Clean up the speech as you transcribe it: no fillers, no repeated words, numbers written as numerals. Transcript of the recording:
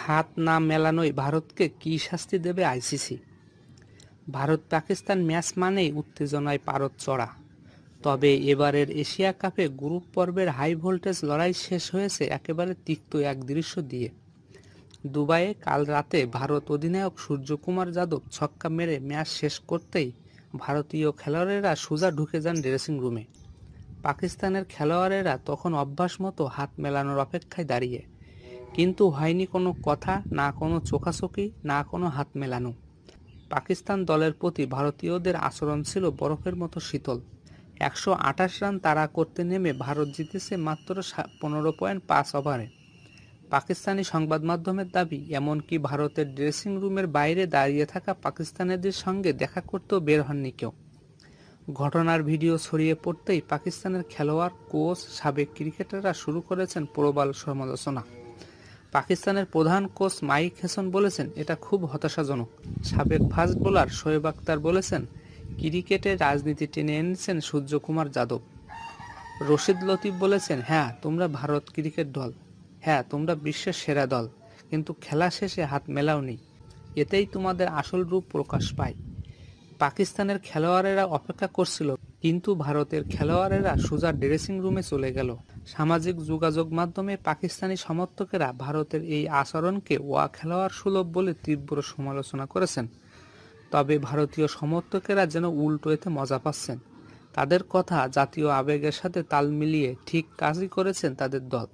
হাত না মেলানোই ভারতকে কী শাস্তি দেবে আইসিসি? ভারত পাকিস্তান ম্যাচ মানেই উত্তেজনায় পারদ চড়া। তবে এবারের এশিয়া কাপে গ্রুপ পর্বের হাই ভোল্টেজ লড়াই শেষ হয়েছে একেবারে তিক্ত এক দৃশ্য দিয়ে। দুবাইয়ে কাল রাতে ভারত অধিনায়ক সূর্যকুমার যাদব ছক্কা মেরে ম্যাচ শেষ করতেই ভারতীয় খেলোয়াড়েরা সোজা ঢুকে যান ড্রেসিং রুমে। পাকিস্তানের খেলোয়াড়েরা তখন অভ্যাস মতো হাত মেলানোর অপেক্ষায় দাঁড়িয়ে, কিন্তু হয়নি কোনো কথা, না কোনো চোখাচোখি, না কোনো হাত মেলানো। পাকিস্তান দলের প্রতি ভারতীয়দের আচরণ ছিল বরফের মতো শীতল। 128 রান তাড়া করতে নেমে ভারত জিতেছে মাত্র 15.5 ওভারে। পাকিস্তানি সংবাদ মাধ্যমের দাবি, এমনকি ভারতের ড্রেসিং রুমের বাইরে দাঁড়িয়ে থাকা পাকিস্তানিদের সঙ্গে দেখা করতেও বের হননি কেউ। ঘটনার ভিডিও ছড়িয়ে পড়তেই পাকিস্তানের খেলোয়াড়, কোচ, সাবেক ক্রিকেটাররা শুরু করেছেন প্রবল সমালোচনা। পাকিস্তানের প্রধান কোচ মাইক হেসন বলেছেন, এটা খুব হতাশাজনক। সাবেক ফাস্ট বোলার শোয়েব আখতার বলেছেন, ক্রিকেটের রাজনীতি টেনে এনেছেন সূর্যকুমার যাদব। রশিদ লতিফ বলেছেন, হ্যাঁ তোমরা ভারত ক্রিকেট দল, হ্যাঁ তোমরা বিশ্বের সেরা দল, কিন্তু খেলা শেষে হাত মেলাওনি, এতেই তোমাদের আসল রূপ প্রকাশ পায়। পাকিস্তানের খেলোয়াড়েরা অপেক্ষা করছিল, কিন্তু ভারতের খেলোয়াড়েরা সোজা ড্রেসিং রুমে চলে গেল। সামাজিক যোগাযোগ মাধ্যমে পাকিস্তানি সমর্থকেরা ভারতের এই আচরণকে খেলোয়াড় সুলভ বলে তীব্র সমালোচনা করেছেন। তবে ভারতীয় সমর্থকেরা যেন উল্টো এতে মজা পাচ্ছেন। তাদের কথা, জাতীয় আবেগের সাথে তাল মিলিয়ে ঠিক কাজই করেছেন তাদের দল।